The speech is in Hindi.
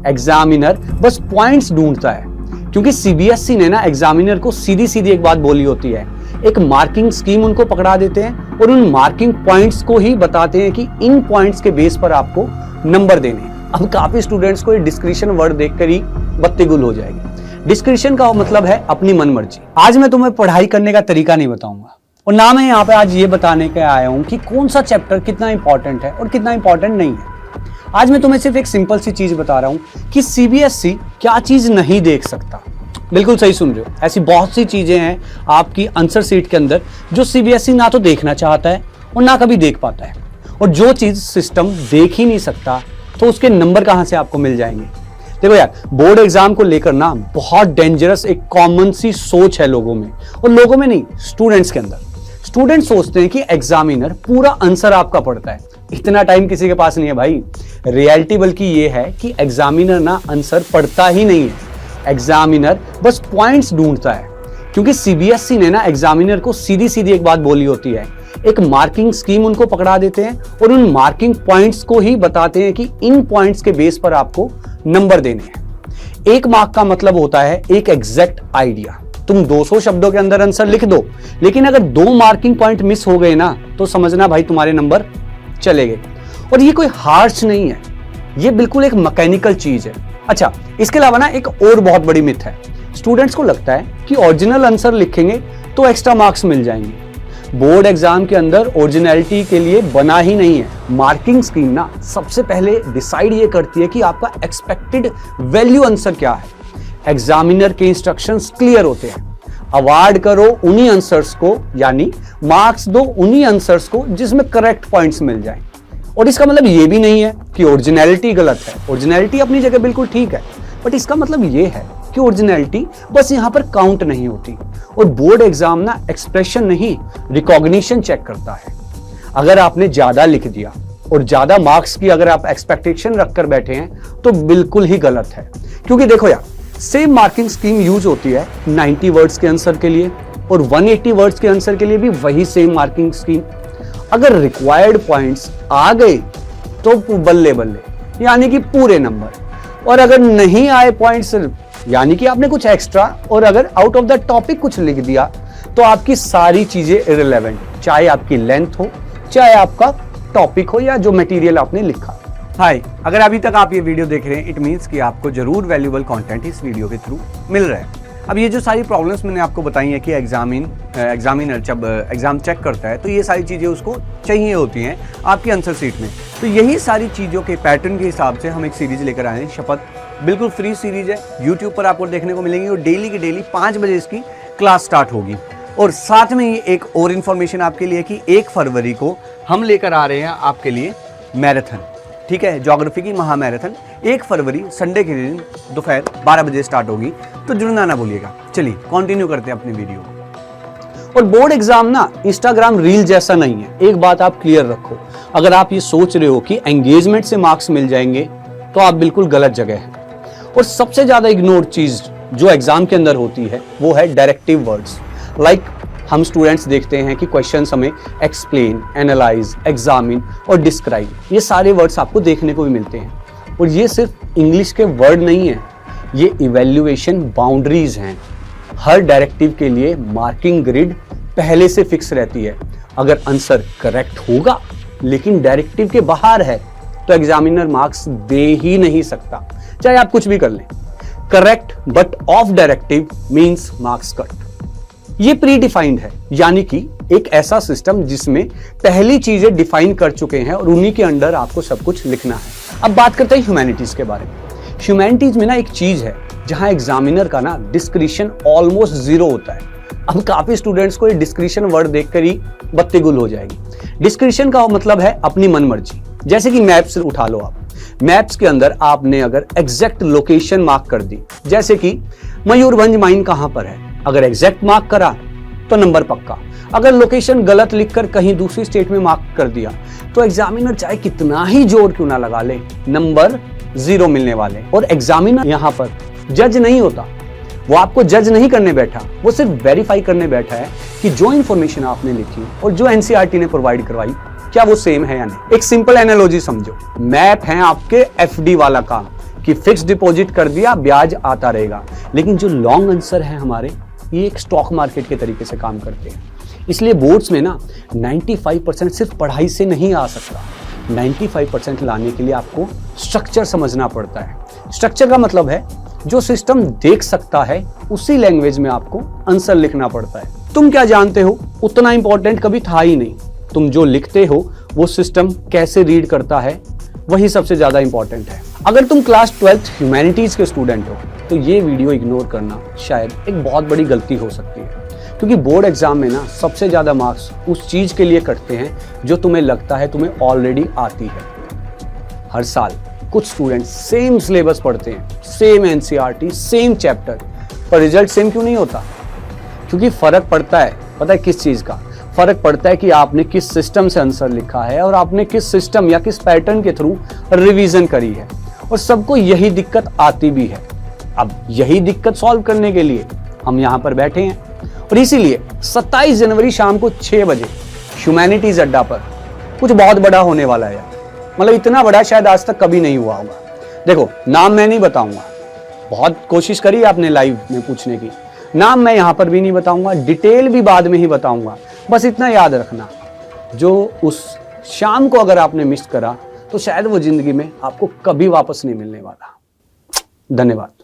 एग्जामिनर बस पॉइंट्स ढूंढता है, क्योंकि सीबीएसई ने ना एग्जामिनर को सीधी सीधी एक बात बोली होती है, एक मार्किंग स्कीम उनको पकड़ा देते हैं और उन मार्किंग पॉइंट्स को ही बताते हैं कि इन पॉइंट्स के बेस पर आपको नंबर देने हैं। अब काफी स्टूडेंट्स को ये डिस्क्रिशन वर्ड देखकर ही बत्ती गुल हो जाएगी। डिस्क्रिशन का मतलब है अपनी मन मर्जी। आज मैं तुम्हें पढ़ाई करने का तरीका नहीं बताऊंगा, और ना मैं यहाँ पे आज ये बताने के आया हूं कि कौन सा चैप्टर कितना इंपॉर्टेंट है और कितना इंपॉर्टेंट नहीं है। आज मैं तुम्हें सिर्फ एक सिंपल सी चीज बता रहा हूं कि सीबीएसई क्या चीज नहीं देख सकता। बिल्कुल सही सुन रहे हो, ऐसी बहुत सी चीजें हैं आपकी आंसर शीट के अंदर जो सीबीएसई ना तो देखना चाहता है और ना कभी देख पाता है। और जो चीज सिस्टम देख ही नहीं सकता तो उसके नंबर कहां से आपको मिल जाएंगे। देखो यार, बोर्ड एग्जाम को लेकर ना बहुत डेंजरस एक कॉमन सी सोच है लोगों में, और लोगों में नहीं, स्टूडेंट्स के अंदर। स्टूडेंट सोचते हैं कि एग्जामिनर पूरा आंसर आपका पढ़ता है। इतना टाइम किसी के पास नहीं है भाई। रियलिटी बल्कि ये है कि एग्जामिनर ना आंसर पढ़ता ही नहीं है, एग्जामिनर बस पॉइंट्स ढूंढता है, क्योंकि सीबीएसई ने ना एग्जामिनर को सीधी सीधी एक बात बोली होती है, एक मार्किंग स्कीम उनको पकड़ा देते हैं और उन मार्किंग पॉइंट्स को ही बताते हैं कि इन पॉइंट्स के बेस पर आपको नंबर देने हैं। एक मार्क का मतलब होता है एक एग्जैक्ट आइडिया। तुम 200 शब्दों के अंदर आंसर लिख दो, लेकिन अगर 2 मार्किंग पॉइंट मिस हो गए ना तो समझना भाई तुम्हारे नंबर चले गए। और ये कोई हार्श नहीं है, ये बिल्कुल एक मैकेनिकल चीज है। अच्छा, इसके अलावा ना एक और बहुत बड़ी मिथ है। स्टूडेंट्स को लगता है कि ओरिजिनल आंसर लिखेंगे तो एक्स्ट्रा मार्क्स मिल जाएंगे। बोर्ड एग्जाम के अंदर ओरिजिनलिटी के लिए बना ही नहीं है। मार्किंग स्कीम ना सबसे पहले डिसाइड ये करती है कि आपका एक्सपेक्टेड वैल्यू आंसर क्या है। एग्जामिनर के इंस्ट्रक्शंस क्लियर होते हैं, अवार्ड करो उन्हीं आंसर्स को, यानी मार्क्स दो उन्हीं आंसर्स को जिसमें करेक्ट पॉइंट्स मिल जाएं। और इसका मतलब ये भी नहीं है कि ओरिजिनलिटी गलत है। ओरिजिनलिटी अपनी जगह बिल्कुल ठीक है, बट इसका मतलब ये है कि ओरिजिनलिटी बस यहाँ पर काउंट नहीं होती। और बोर्ड एग्जाम ना एक्सप्रेशन नहीं, रिकॉग्निशन चेक करता है। अगर आपने ज्यादा लिख दिया और ज्यादा मार्क्स की अगर आप एक्सपेक्टेशन रखकर बैठे हैं तो बिल्कुल ही गलत है। क्योंकि देखो यार, सेम मार्किंग स्कीम यूज होती है 90 वर्ड्स के आंसर के लिए और 180 वर्ड्स के आंसर के लिए भी वही सेम मार्किंग स्कीम। अगर रिक्वायर्ड पॉइंट्स आ गए तो बल्ले बल्ले, यानी कि पूरे नंबर। और अगर नहीं आए पॉइंट्स, यानी कि आपने कुछ एक्स्ट्रा और अगर आउट ऑफ द टॉपिक कुछ लिख दिया तो आपकी सारी चीजें इररिलेवेंट, चाहे आपकी लेंथ हो, चाहे आपका टॉपिक हो, या जो मटेरियल आपने लिखा। हाय, अगर अभी तक आप ये वीडियो देख रहे हैं, इट मींस कि आपको जरूर वैल्यूएबल कंटेंट इस वीडियो के थ्रू मिल रहा है। अब ये जो सारी प्रॉब्लम्स मैंने आपको बताई है कि एग्जामिनर जब एग्जाम चेक करता है तो ये सारी चीज़ें उसको चाहिए होती हैं आपकी आंसर शीट में। तो यही सारी चीज़ों के पैटर्न के हिसाब से हम एक सीरीज लेकर आए हैं, शपथ। बिल्कुल फ्री सीरीज है, यूट्यूब पर आपको देखने को मिलेंगी और डेली की डेली 5 बजे इसकी क्लास स्टार्ट होगी। और साथ में ही एक और इन्फॉर्मेशन आपके लिए कि 1 फरवरी को हम लेकर आ रहे हैं आपके लिए मैराथन, ठीक है, ज्योग्राफी की महामैराथन। 1 फरवरी संडे के दिन दोपहर 12 बजे स्टार्ट होगी, तो जुड़ना ना भूलिएगा। चलिए कंटिन्यू करते हैं अपनी वीडियो। और बोर्ड एग्जाम ना इंस्टाग्राम रील जैसा नहीं है, एक बात आप क्लियर रखो। अगर आप ये सोच रहे हो कि एंगेजमेंट से मार्क्स मिल जाएंगे तो आप बिल्कुल गलत जगह हैं। और सबसे ज्यादा इग्नोर चीज जो एग्जाम के अंदर होती है वो है डायरेक्टिव वर्ड्स। लाइक हम स्टूडेंट्स देखते हैं कि क्वेश्चंस हमें एक्सप्लेन, एनालाइज, एग्जामिन और डिस्क्राइब, ये सारे वर्ड्स आपको देखने को भी मिलते हैं। और ये सिर्फ इंग्लिश के वर्ड नहीं है, ये इवैल्यूएशन बाउंड्रीज हैं। हर डायरेक्टिव के लिए मार्किंग ग्रिड पहले से फिक्स रहती है। अगर आंसर करेक्ट होगा लेकिन डायरेक्टिव के बाहर है तो एग्जामिनर मार्क्स दे ही नहीं सकता, चाहे आप कुछ भी कर लें। Correct but of directive means marks cut. ये प्री डिफाइंड है, यानी कि एक ऐसा सिस्टम जिसमें पहली चीजें डिफाइन कर चुके हैं और उन्हीं के अंडर आपको सब कुछ लिखना है। अब बात करते हैं ह्यूमैनिटीज के बारे में। ह्यूमैनिटीज में ना एक चीज है जहां एग्जामिनर का ना डिस्क्रिशन ऑलमोस्ट 0 होता है। अब काफी स्टूडेंट्स को ये डिस्क्रिशन वर्ड देखकर ही बत्ती गुल हो जाएगी। डिस्क्रिशन का मतलब है अपनी मनमर्जी। जैसे कि मैप्स उठा लो आप, मैप्स के अंदर आपने अगर एग्जैक्ट लोकेशन मार्क कर दी, जैसे कि मयूरभंज माइन कहां पर है, अगर एग्जैक्ट मार्क करा तो नंबर पक्का। अगर लोकेशन गलत लिखकर कहीं दूसरी स्टेट में मार्क कर दिया तो एग्जामिनर चाहे कितना ही जोर क्यों ना लगा ले, नंबर 0 मिलने वाले। और एग्जामिनर यहाँ पर जज नहीं होता, वो आपको जज नहीं करने बैठा, वो सिर्फ वेरीफाई करने बैठा है कि जो इंफॉर्मेशन आपने लिखी और जो एनसीईआरटी ने प्रोवाइड करवाई क्या वो सेम है या नहीं। एक सिंपल एनालॉजी समझो, मैप है आपके एफडी वाला काम कि फिक्स डिपॉजिट कर दिया, ब्याज आता रहेगा। लेकिन जो लॉन्ग आंसर है हमारे, ये एक स्टॉक मार्केट के तरीके से काम करते हैं। इसलिए बोर्ड्स में ना 95% सिर्फ पढ़ाई से नहीं आ सकता। 95% लाने के लिए आपको स्ट्रक्चर समझना पड़ता है। स्ट्रक्चर का मतलब है जो सिस्टम देख सकता है उसी लैंग्वेज में आपको आंसर लिखना पड़ता है। तुम क्या जानते हो उतना इंपॉर्टेंट कभी था ही नहीं। तुम जो लिखते हो वो सिस्टम कैसे रीड करता है वही सबसे ज्यादा इंपॉर्टेंट है। अगर तुम क्लास 12th ह्यूमैनिटीज के स्टूडेंट हो तो ये वीडियो इग्नोर करना शायद एक बहुत बड़ी गलती हो सकती है, क्योंकि बोर्ड एग्जाम में ना सबसे ज्यादा मार्क्स उस चीज के लिए कटते हैं जो तुम्हें लगता है तुम्हें ऑलरेडी आती है। हर साल कुछ स्टूडेंट सेम सिलेबस पढ़ते हैं, सेम एनसीईआरटी, सेम चैप्टर, पर रिजल्ट सेम क्यों नहीं होता? क्योंकि फर्क पड़ता है, पता है किस चीज का? फर्क पड़ता है कि आपने किस सिस्टम से आंसर लिखा है और आपने किस सिस्टम या किस पैटर्न के थ्रू रिवीजन करी है। और सबको यही दिक्कत आती भी है। अब यही दिक्कत सॉल्व करने के लिए हम यहाँ पर बैठे हैं और इसीलिए 27 जनवरी शाम को 6 बजे ह्यूमैनिटीज अड्डा पर कुछ बहुत बड़ा होने वाला है। मतलब इतना बड़ा शायद आज तक कभी नहीं हुआ होगा। देखो, नाम मैं नहीं बताऊंगा, बहुत कोशिश करी आपने लाइव में पूछने की, नाम मैं यहां पर भी नहीं बताऊंगा, डिटेल भी बाद में ही बताऊंगा। बस इतना याद रखना, जो उस शाम को अगर आपने मिस करा तो शायद वो जिंदगी में आपको कभी वापस नहीं मिलने वाला। धन्यवाद।